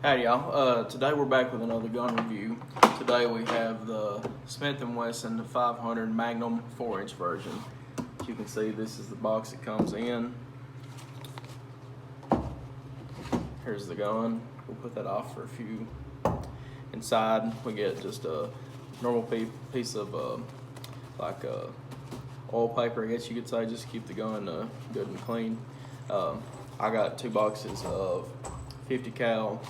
Howdy y'all. Today we're back with another gun review. Today we have the Smith & Wesson 500 Magnum 4-inch version. As you can see, this is the box it comes in. Here's the gun. We'll put that off for a few. Inside we get just a normal piece of oil paper, I guess you could say, just to keep the gun good and clean. I got 2 boxes of 50 cal,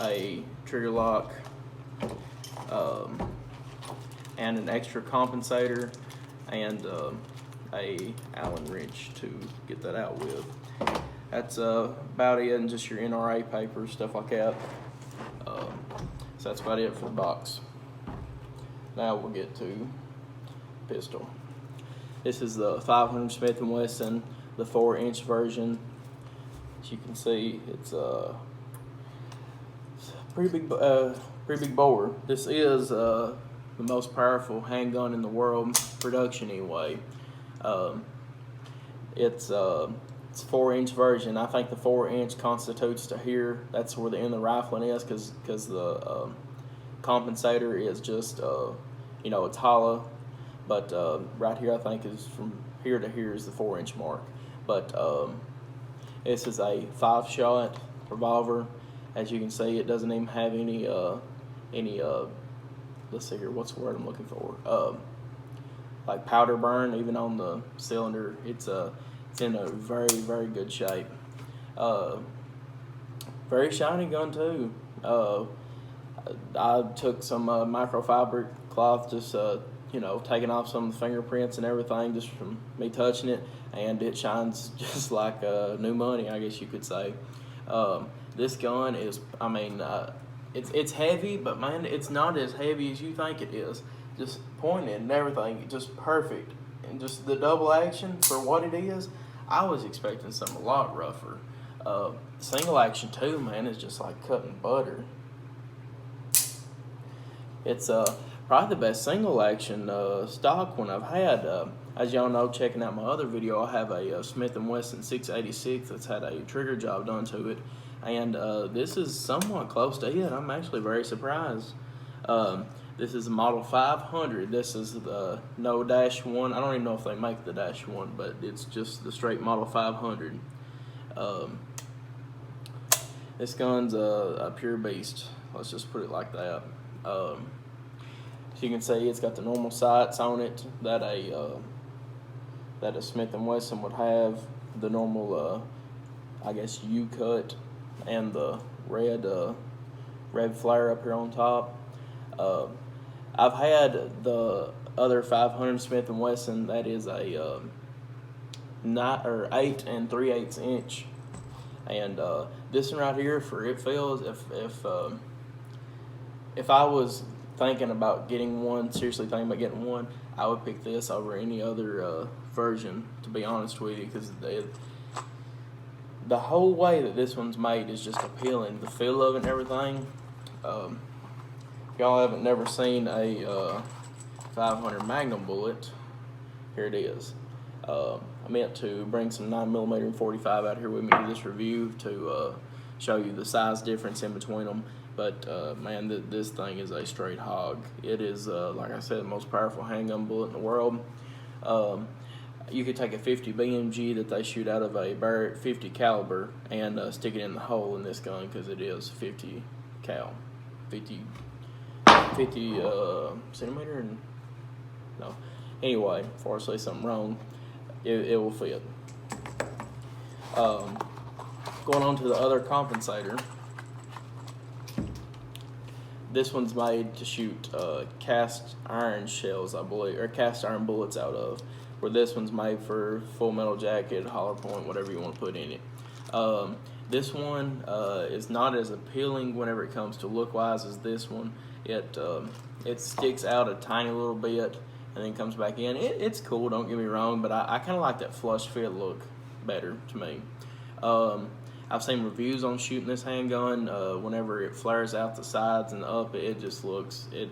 a trigger lock, and an extra compensator, and a Allen wrench to get that out with. That's about it, and just your NRA paper, stuff like that. So that's about it for the box. Now we'll get to pistol. This is the 500 Smith & Wesson, the 4-inch version. As you can see, it's a pretty big bore. This is the most powerful handgun in the world, production anyway. It's a 4-inch version. I think the 4-inch constitutes to here. That's where the end of the rifling is, because the compensator is just it's hollow. But right here, I think, is from here to here is the 4-inch mark. But this is a 5-shot revolver. As you can see, it doesn't even have any let's see here, what's the word I'm looking for? Like powder burn, even on the cylinder. It's in a very, very good shape. Very shiny gun too. I took some microfiber cloth, just taking off some of the fingerprints and everything just from me touching it, and it shines just like new money, I guess you could say. This gun is, it's heavy, but man, it's not as heavy as you think it is. Just pointing and everything, just perfect. And just the double action for what it is, I was expecting something a lot rougher. Single action too, man, is just like cutting butter. It's probably the best single action stock one I've had. As y'all know, checking out my other video, I have a Smith & Wesson 686 that's had a trigger job done to it, and this is somewhat close to it. I'm actually very surprised. This is a model 500. This is the no -1. I don't even know if they make the -1, but it's just the straight model 500. This gun's a pure beast. Let's just put it like that. As you can see, it's got the normal sights on it that a Smith & Wesson would have. The normal, I guess, U-cut and the red flare up here on top. I've had the other 500 Smith & Wesson that is a 8 3/8 inch, and this one right here, for it feels, if I was thinking about getting one, seriously thinking about getting one, I would pick this over any other version, to be honest with you, because the whole way that this one's made is just appealing. The feel of it and everything. If y'all haven't never seen a 500 Magnum bullet, here it is. I meant to bring some 9mm and 45 out here with me to this review to show you the size difference in between them. But man, this thing is a straight hog. It is, like I said, the most powerful handgun bullet in the world. You could take a 50 BMG that they shoot out of a beareth 50 caliber and stick it in the hole in this gun, because it is 50 cal, 50 centimeter, and no. Anyway, before I say something wrong, it will fit. Going on to the other compensator. This one's made to shoot cast iron shells, I believe, or cast iron bullets out of, where this one's made for full metal jacket, hollow point, whatever you want to put in it. This one is not as appealing whenever it comes to look-wise as this one. It sticks out a tiny little bit and then comes back in. It's cool, don't get me wrong, but I kind of like that flush fit look better to me. I've seen reviews on shooting this handgun. Whenever it flares out the sides and up, it just looks, it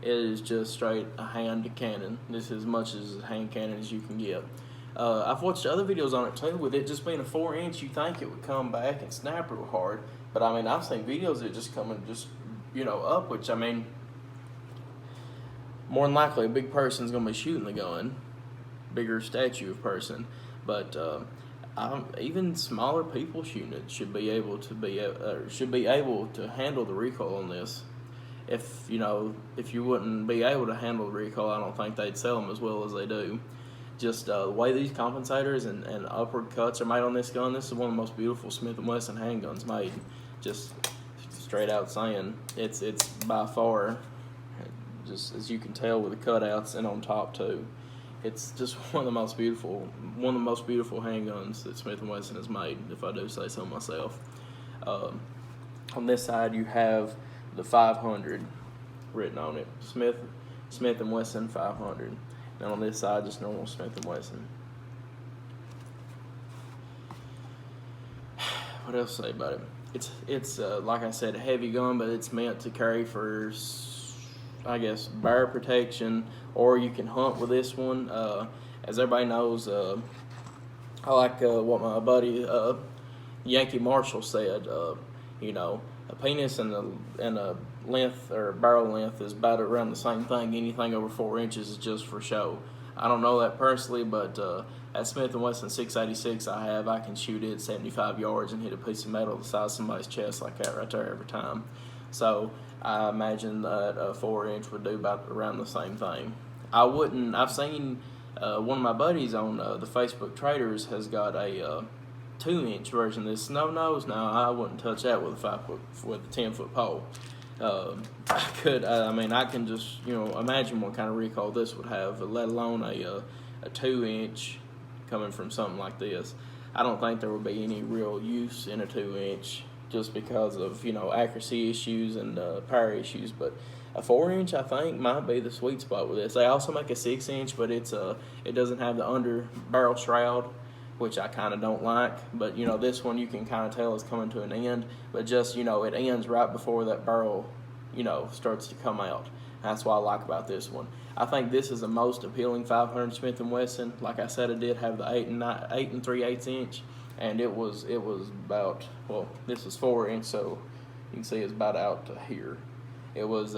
is just straight a hand cannon. This is as much as a hand cannon as you can get. I've watched other videos on it too. With it just being a 4-inch, you think it would come back and snap real hard. But I mean, I've seen videos that just coming up, which I mean, more than likely a big person's gonna be shooting the gun, bigger statue of person, but even smaller people shooting it should be able to handle the recoil on this. If you wouldn't be able to handle the recoil, I don't think they'd sell them as well as they do. Just the way these compensators and upward cuts are made on this gun, this is one of the most beautiful Smith & Wesson handguns made. Just straight out saying, it's by far, just as you can tell with the cutouts and on top too, it's just one of the most beautiful handguns that Smith & Wesson has made, if I do say so myself. On this side you have the 500 written on it, Smith & Wesson 500. And on this side, just normal Smith & Wesson. What else to say about it? It's like I said, a heavy gun, but it's meant to carry for, I guess, bear protection, or you can hunt with this one. As everybody knows, I like what my buddy Yankee Marshall said. A penis and a length or barrel length is about around the same thing. Anything over 4 inches is just for show. I don't know that personally, but at Smith & Wesson 686 I can shoot it 75 yards and hit a piece of metal the size of somebody's chest like that right there every time. So I imagine that a 4 inch would do about around the same thing. I've seen one of my buddies on the Facebook Traders has got a 2-inch version of this snub nose. Now I wouldn't touch that with a 10-foot pole. I can just imagine what kind of recoil this would have, let alone a 2-inch coming from something like this. I don't think there would be any real use in a 2-inch just because of accuracy issues and power issues. But a 4-inch I think might be the sweet spot with this. They also make a 6-inch, but it doesn't have the under barrel shroud, which I kind of don't like. But this one you can kind of tell is coming to an end, but just it ends right before that barrel starts to come out. That's what I like about this one. I think this is the most appealing 500 Smith & Wesson. Like I said, it did have the 8 3/8 inch, and it was about, well, this is 4 inch, so you can see it's about out to here. It was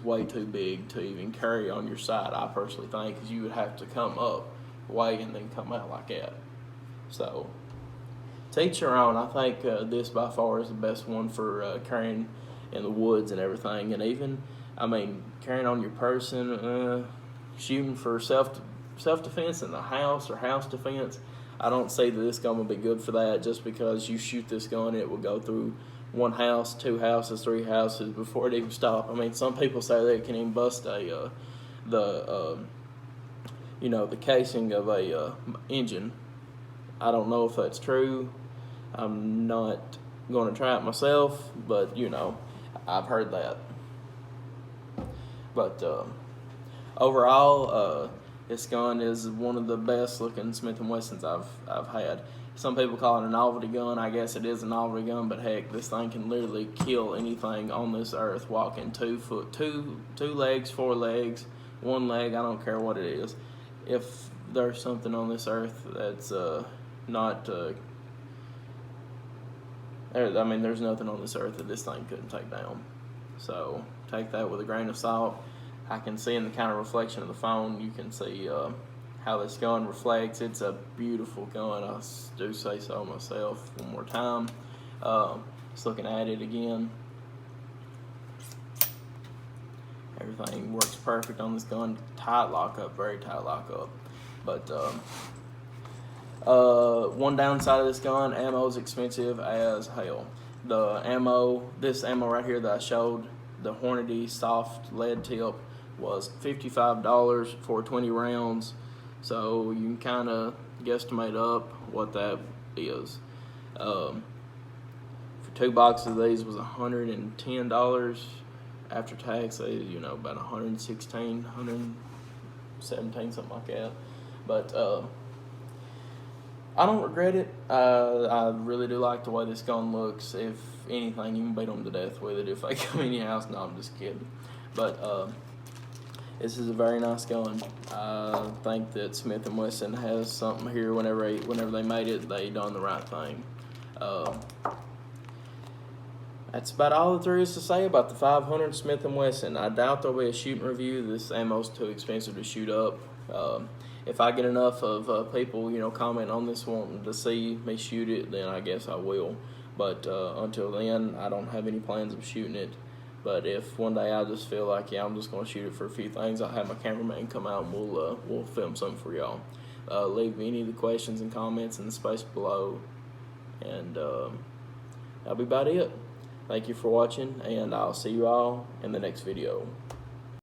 way too big to even carry on your side, I personally think, because you would have to come up way and then come out like that. So to each your own. I think this by far is the best one for carrying in the woods and everything, and even carrying on your person, shooting for self-defense in the house or house defense. I don't say that this gun will be good for that. Just because you shoot this gun, it will go through one house, 2 houses, 3 houses before it even stops. Some people say they can even bust the casing of a engine. I don't know if that's true. I'm not going to try it myself, but I've heard that. But overall, this gun is one of the best looking Smith & Wessons I've had. Some people call it a novelty gun. I guess it is a novelty gun, but heck, this thing can literally kill anything on this earth walking 2 foot, two legs, 4 legs, 1 leg. I don't care what it is. If there's something on this earth that's not, there's nothing on this earth that this thing couldn't take down. So take that with a grain of salt. I can see in the kind of reflection of the phone, you can see how this gun reflects. It's a beautiful gun. I do say so myself one more time. Just looking at it again. Everything works perfect on this gun. Tight lockup, very tight lockup. But one downside of this gun, ammo is expensive as hell. This ammo right here that I showed, the Hornady soft lead tip, was $55 for 20 rounds. So you can kind of guesstimate up what that is. For 2 boxes of these was $110 after tax. About 116, 117, something like that. But I don't regret it. I really do like the way this gun looks. If anything, you can beat them to death with it if they come in your house. No, I'm just kidding. But this is a very nice gun. I think that Smith & Wesson has something here. Whenever they made it, they done the right thing. that's about all that there is to say about the 500 Smith & Wesson. I doubt there'll be a shooting review. This ammo's too expensive to shoot up. If I get enough of people, comment on this wanting to see me shoot it, then I guess I will. But until then, I don't have any plans of shooting it. But if one day I just feel like, I'm just going to shoot it for a few things, I'll have my cameraman come out and we'll film something for y'all. Leave me any of the questions and comments in the space below. And that'll be about it. Thank you for watching, and I'll see you all in the next video.